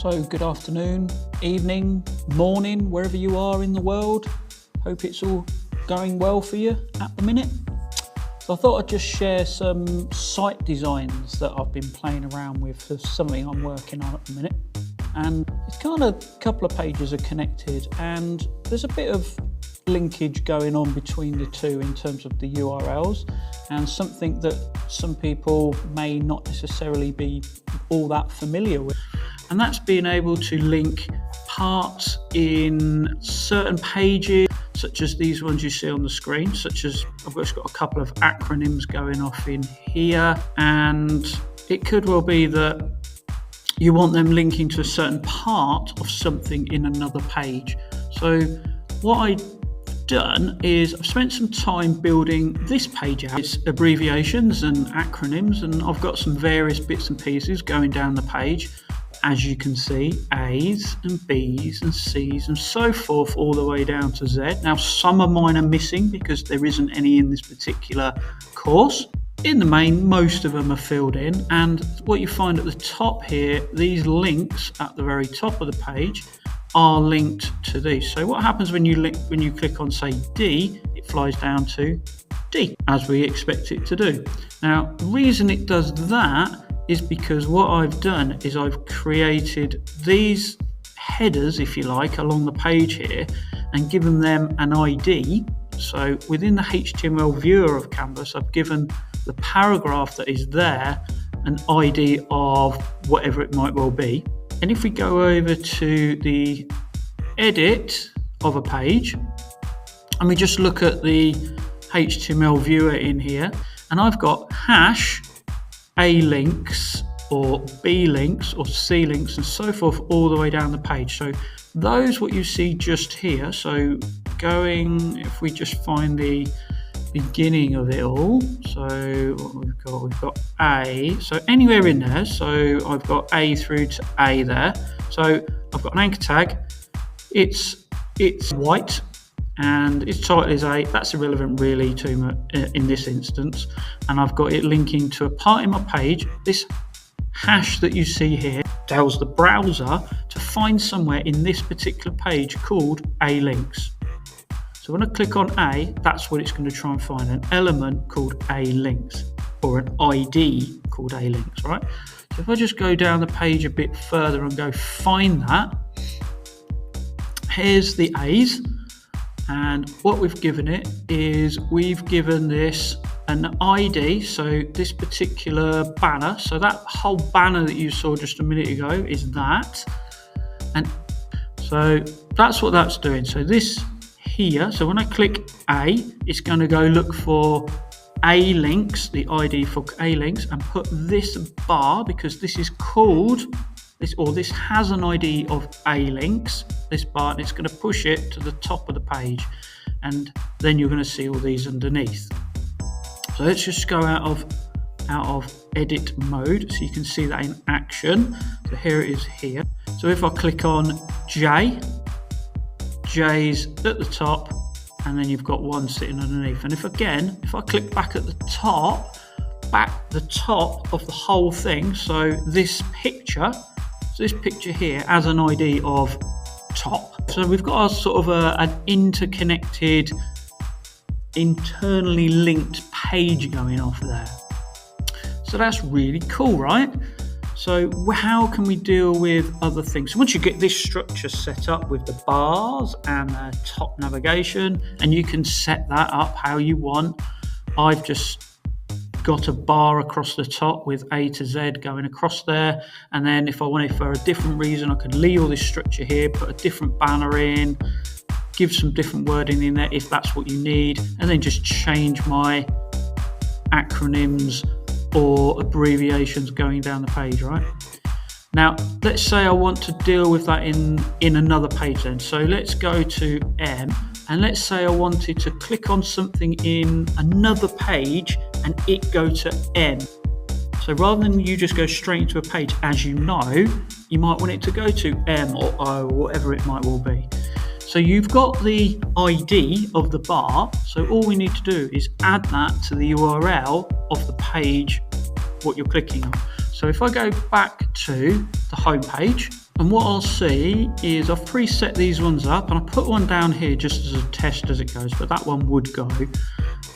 So good afternoon, evening, morning, wherever you are in the world. Hope it's all going well for you at the minute. So I thought I'd just share some site designs that I've been playing around with for something I'm working on at the minute. And it's kind of a couple of pages are connected and there's a bit of linkage going on between the two in terms of the URLs, and something that some people may not necessarily be all that familiar with. And that's being able to link parts in certain pages, such as these ones you see on the screen, such as I've just got a couple of acronyms going off in here, and it could well be that you want them linking to a certain part of something in another page. So what I've done is I've spent some time building this page out. It's abbreviations and acronyms, and I've got some various bits and pieces going down the page. As you can see, A's and B's and C's and so forth all the way down to Z. Now some of mine are missing because there isn't any in this particular course. In the main, most of them are filled in, and what you find at the top here, these links at the very top of the page are linked to these. So what happens when you click on, say, D, it flies down to D, as we expect it to do. Now the reason it does that is because what I've done is I've created these headers, if you like, along the page here and given them an ID. So within the HTML viewer of Canvas, I've given the paragraph that is there an ID of whatever it might well be. And if we go over to the edit of a page and we just look at the HTML viewer in here, and I've got hash A links or B links or C links and so forth all the way down the page. So those what you see just here, so going, if we just find the beginning of it all, so what we've got A, so anywhere in there, so I've got A through to A there, so I've got an anchor tag, it's white and its title is A. That's irrelevant really to in this instance, and I've got it linking to a part in my page. This hash that you see here tells the browser to find somewhere in this particular page called A links. So when I click on A, that's what it's going to try and find, an element called A links or an ID called A links, right? So if I just go down the page a bit further and go find that, here's the A's. And what we've given it is we've given this an ID, so this particular banner, so that whole banner that you saw just a minute ago is that. And so that's what that's doing. So this here, so when I click A, it's going to go look for A links, the ID for A links, and put this bar, because this is called this, or this has an ID of A links, this bar, and it's going to push it to the top of the page, and then you're going to see all these underneath. So let's just go out of edit mode so you can see that in action. So here it is here. So if I click on J, J's at the top, and then you've got one sitting underneath. And if I click back at the top of the whole thing, so this picture here has an ID of top. So we've got a sort of an interconnected, internally linked page going off there. So that's really cool, right? So how can we deal with other things? So once you get this structure set up with the bars and the top navigation, and you can set that up how you want. I've just got a bar across the top with A to Z going across there, and then if I wanted for a different reason, I could leave all this structure here, put a different banner in, give some different wording in there if that's what you need, and then just change my acronyms or abbreviations going down the page, right? Now let's say I want to deal with that in another page then. So let's go to M, and let's say I wanted to click on something in another page and it go to N. So rather than you just go straight into a page, as you know, you might want it to go to M or O or whatever it might well be. So you've got the ID of the bar, so all we need to do is add that to the URL of the page what you're clicking on. So if I go back to the home page, And what I'll see is I've preset these ones up, and I put one down here just as a test as it goes, but that one would go.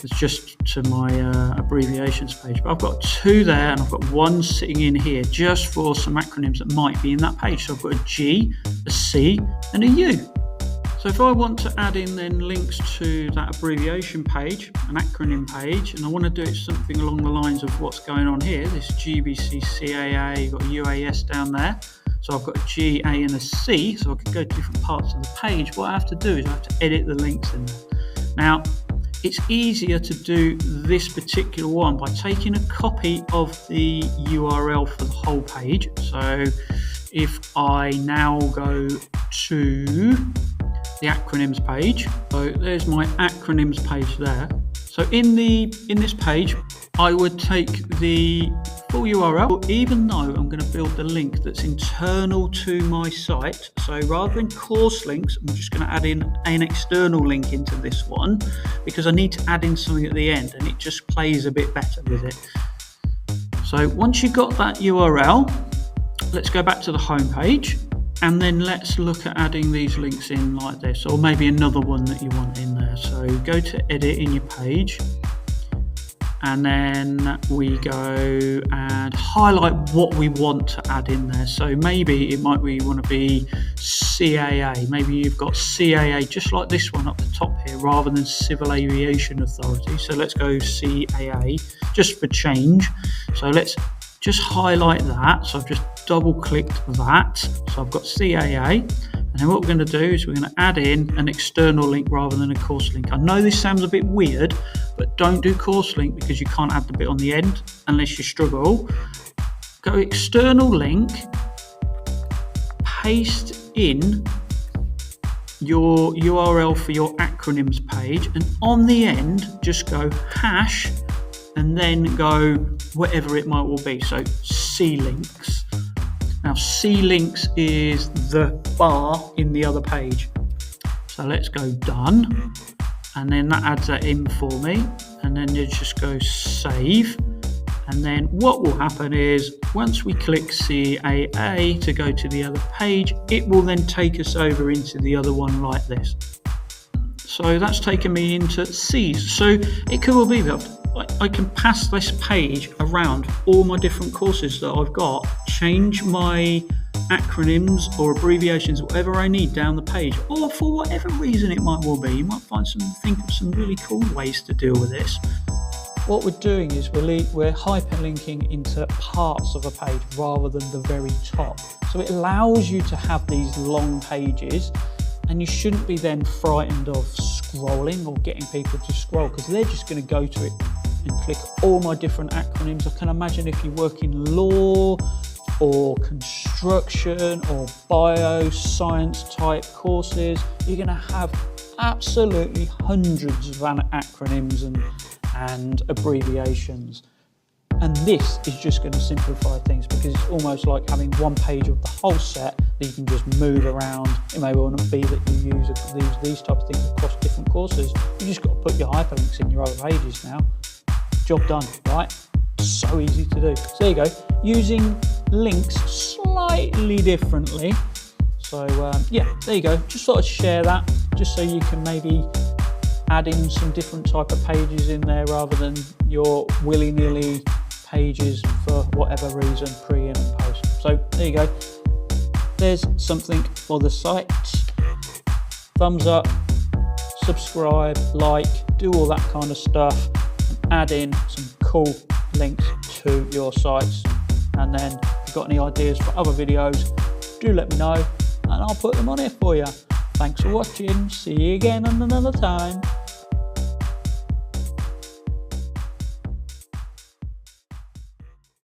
It's just to my abbreviations page. But I've got 2 there, and I've got 1 sitting in here just for some acronyms that might be in that page. So I've got a G, a C, and a U. So if I want to add in then links to that abbreviation page, an acronym page, and I want to do it something along the lines of what's going on here, this GBC, CAA, you've got a UAS down there. So I've got a G, A and a C, so I can go to different parts of the page. What I have to do is I have to edit the links in there. Now, it's easier to do this particular one by taking a copy of the URL for the whole page. So if I now go to the acronyms page, so there's my acronyms page there. So in this page, I would take the full URL, even though I'm going to build the link that's internal to my site. So rather than course links, I'm just going to add in an external link into this one, because I need to add in something at the end, and it just plays a bit better with it. So once you've got that URL, let's go back to the home page, and then let's look at adding these links in like this, or maybe another one that you want in there. So go to edit in your page, and then we go and highlight what we want to add in there. So maybe it might be you want to be CAA. Maybe you've got CAA just like this one up the top here, rather than Civil Aviation Authority. So let's go CAA just for change. So let's just highlight that. So I've just double clicked that. So I've got CAA. And then what we're going to do is we're going to add in an external link rather than a course link. I know this sounds a bit weird, but don't do course link because you can't add the bit on the end unless you struggle. Go external link, paste in your URL for your acronyms page, and on the end just go hash and then go whatever it might well be. So C links. Now C links is the bar in the other page. So let's go done, and then that adds that in for me, and then you just go save. And then what will happen is once we click CAA to go to the other page, it will then take us over into the other one like this. So that's taken me into C's. So it could well be that I can pass this page around all my different courses that I've got, change my acronyms or abbreviations, whatever I need down the page, or for whatever reason it might well be. You might think of some really cool ways to deal with this. What we're doing is we're hyperlinking into parts of a page rather than the very top. So it allows you to have these long pages, and you shouldn't be then frightened of scrolling or getting people to scroll, because they're just going to go to it and click all my different acronyms. I can imagine if you work in law or construction or bioscience type courses, you're going to have absolutely hundreds of acronyms and abbreviations. And this is just going to simplify things, because it's almost like having one page of the whole set that you can just move around. It may well not be that you use these type of things across different courses. You just got to put your hyperlinks in your other pages now. Job done, right? So easy to do. So there you go, using links slightly differently. So yeah, there you go. Just thought I'd share that, just so you can maybe add in some different type of pages in there rather than your willy-nilly pages for whatever reason, pre and post. So there you go. There's something for the site. Thumbs up, subscribe, like, do all that kind of stuff, and add in some cool links to your sites. And then if you've got any ideas for other videos, do let me know and I'll put them on here for you. Thanks for watching. See you again on another time.